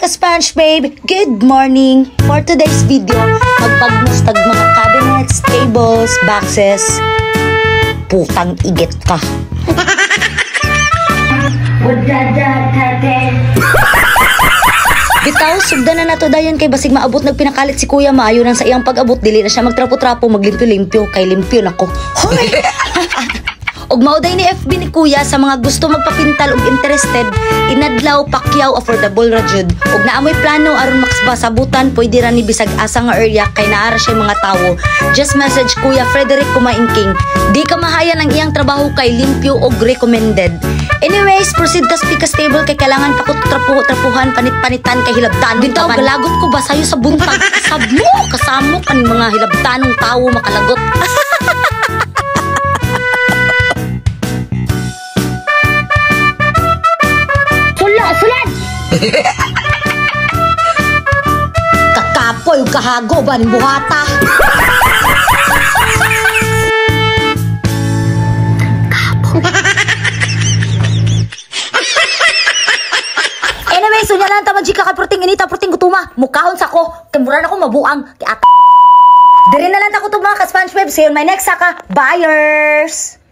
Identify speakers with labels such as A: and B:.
A: ka-Sponge Babe! Good morning! For today's video, magbagmustag mga cabinets, tables, boxes. Putang igit ka! Bitaw, sugdan na nato dayon kay basig maabot nagpinakalit si Kuya Maayo nang sa iyang pag-abot dili na siya magtrapo-trapo, maglimpyo-limpyo kay limpyo nako. Hoy! Og mauday ni FB ni Kuya sa mga gusto magpapintal og interested, inadlaw Pacquiao affordable ra jud. Og naamoy plano aron maksabutan pwede ra ni bisag asa nga area kay naara siya mga tawo. Just message Kuya Frederick Kumaingking. Di ka mahayan ang iyang trabaho kay limpyo og recommended. Anyways, proceed ka speak stable kay kailangan pa ko trapuhan panit-panitan kay hilabtan. Bitaw galagot ko ba sayo sa buntag kasamo kan mga hilabtanong tawo makalagot. Sulad! Kakapoy, kahago ba ni buhata? Anyway, sunya lang tama jika kay proting inita, proting gutuma. Mukahon sa ko, kemuran ako mabuang. Dire na lang ta ko to mga ka-Sponge Babe. See you on my next saka. Buyers!